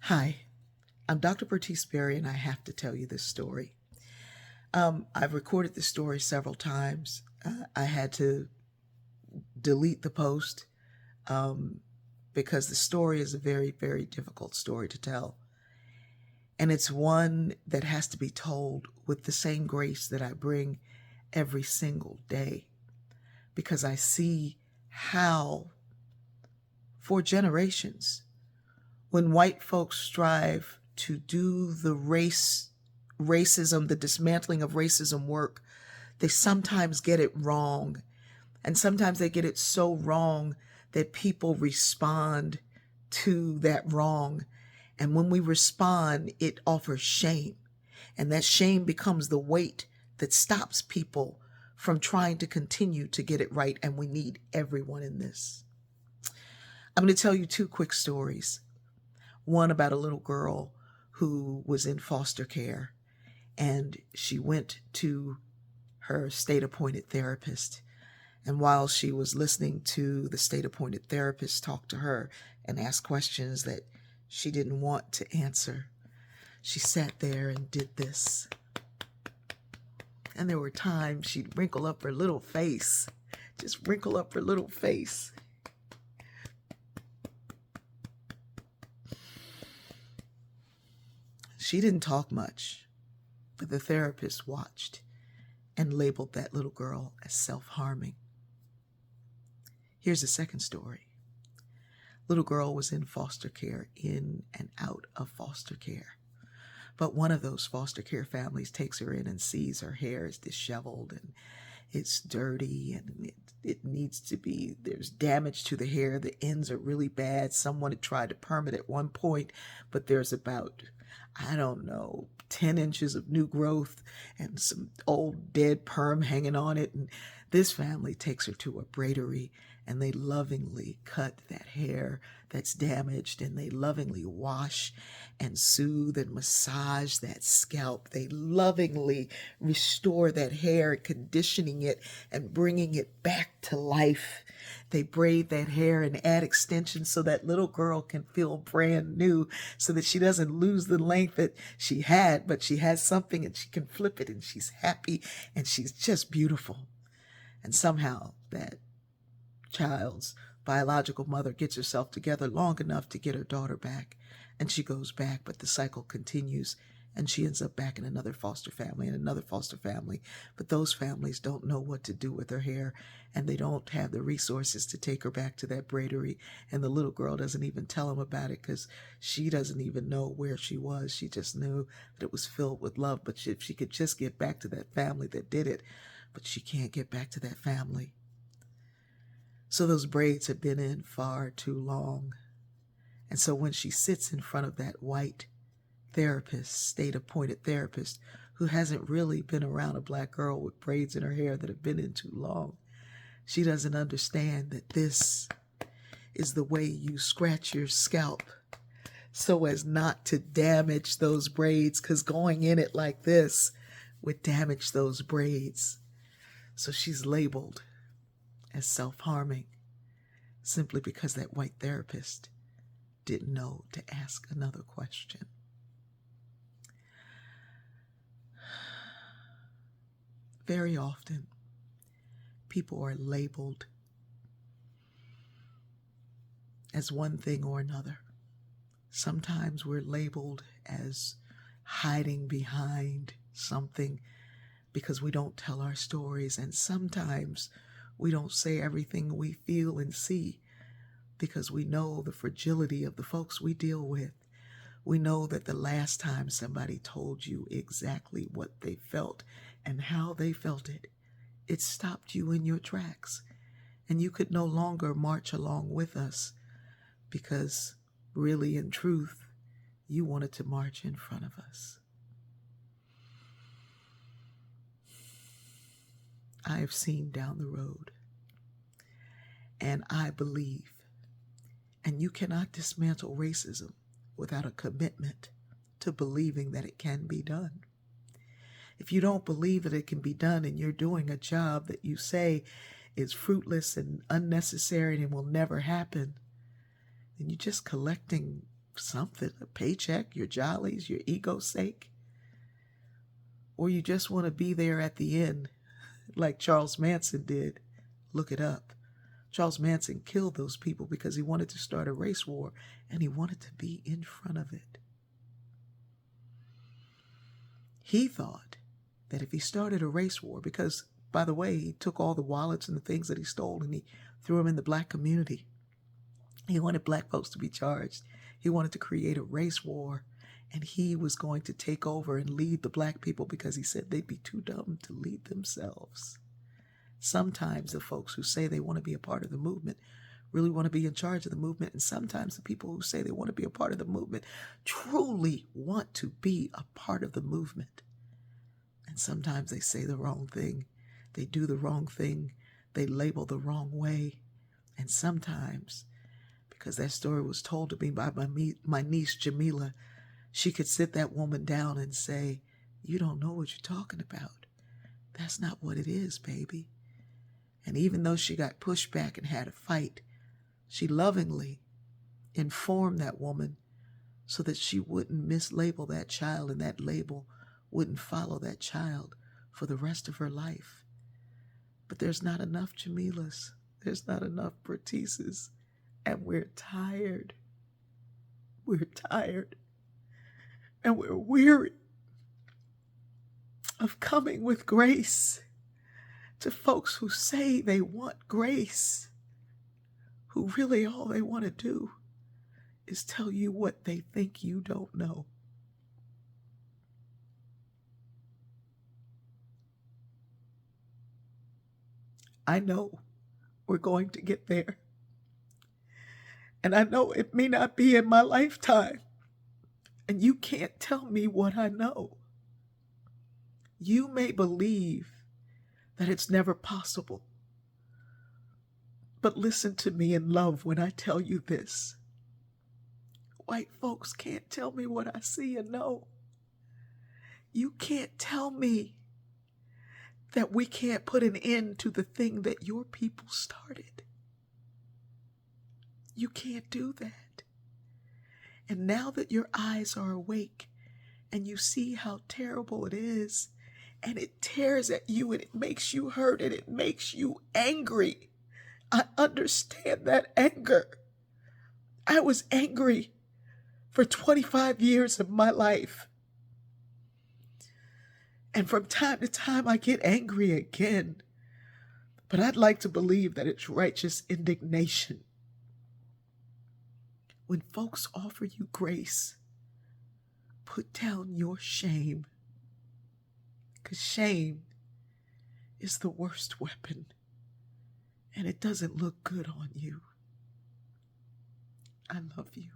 Hi, I'm Dr. Bertice Berry, and I have to tell you this story. I've recorded this story several times. I had to delete the post because the story is a very, very difficult story to tell. And it's one that has to be told with the same grace that I bring every single day because I see how, for generations, when white folks strive to do the racism, the dismantling of racism work, they sometimes get it wrong. And sometimes they get it so wrong that people respond to that wrong. And when we respond, it offers shame. And that shame becomes the weight that stops people from trying to continue to get it right. And we need everyone in this. I'm going to tell you two quick stories. One about a little girl who was in foster care, and she went to her state appointed therapist. And while she was listening to the state appointed therapist talk to her and ask questions that she didn't want to answer, she sat there and did this. And there were times she'd wrinkle up her little face, just wrinkle up her little face. She didn't talk much, but the therapist watched and labeled that little girl as self-harming. Here's the second story. Little girl was in foster care, in and out of foster care. But one of those foster care families takes her in and sees her hair is disheveled and it's dirty and it needs to be, there's damage to the hair. The ends are really bad. Someone had tried to perm it at one point, but there's about, 10 inches of new growth and some old dead perm hanging on it. And this family takes her to a braidery and they lovingly cut that hair that's damaged and they lovingly wash and soothe and massage that scalp. They lovingly restore that hair, conditioning it and bringing it back to life. They braid that hair and add extensions so that little girl can feel brand new, so that she doesn't lose the length that she had, but she has something and she can flip it and she's happy and she's just beautiful. And somehow that child's biological mother gets herself together long enough to get her daughter back, and she goes back, but the cycle continues and she ends up back in another foster family and another foster family. But those families don't know what to do with her hair, and they don't have the resources to take her back to that braidery. And the little girl doesn't even tell them about it because she doesn't even know where she was. She just knew that it was filled with love, but if she could just get back to that family that did it, but she can't get back to that family. So those braids have been in far too long. And so when she sits in front of that white therapist, state appointed therapist, who hasn't really been around a black girl with braids in her hair that have been in too long, she doesn't understand that this is the way you scratch your scalp so as not to damage those braids, because going in it like this would damage those braids. So she's labeled as self-harming simply because that white therapist didn't know to ask another question. Very often, people are labeled as one thing or another. Sometimes we're labeled as hiding behind something because we don't tell our stories, and sometimes we don't say everything we feel and see because we know the fragility of the folks we deal with. We know that the last time somebody told you exactly what they felt and how they felt it, it stopped you in your tracks, and you could no longer march along with us because really, in truth, you wanted to march in front of us. I have seen down the road, and I believe, and you cannot dismantle racism without a commitment to believing that it can be done. If you don't believe that it can be done and you're doing a job that you say is fruitless and unnecessary and will never happen, then you're just collecting something, a paycheck, your jollies, your ego's sake, or you just want to be there at the end like Charles Manson did. Look it up. Charles Manson killed those people because he wanted to start a race war and he wanted to be in front of it. He thought that if he started a race war, because, by the way, he took all the wallets and the things that he stole and he threw them in the black community. He wanted black folks to be charged. He wanted to create a race war, and he was going to take over and lead the black people because he said they'd be too dumb to lead themselves. Sometimes the folks who say they want to be a part of the movement really want to be in charge of the movement, and sometimes the people who say they want to be a part of the movement truly want to be a part of the movement. And sometimes they say the wrong thing, they do the wrong thing, they label the wrong way, and sometimes, because that story was told to me by my niece Jamila, she could sit that woman down and say, "You don't know what you're talking about. That's not what it is, baby." And even though she got pushed back and had a fight, she lovingly informed that woman so that she wouldn't mislabel that child and that label wouldn't follow that child for the rest of her life. But there's not enough Jamilas. There's not enough Bertices. And we're tired. We're tired. And we're weary of coming with grace to folks who say they want grace, who really all they want to do is tell you what they think you don't know. I know we're going to get there. And I know it may not be in my lifetime. And you can't tell me what I know. You may believe that it's never possible. But listen to me in love when I tell you this. White folks can't tell me what I see and know. You can't tell me that we can't put an end to the thing that your people started. You can't do that. And now that your eyes are awake and you see how terrible it is, and it tears at you and it makes you hurt and it makes you angry, I understand that anger. I was angry for 25 years of my life. And from time to time, I get angry again. But I'd like to believe that it's righteous indignation. When folks offer you grace, put down your shame. Because shame is the worst weapon. And it doesn't look good on you. I love you.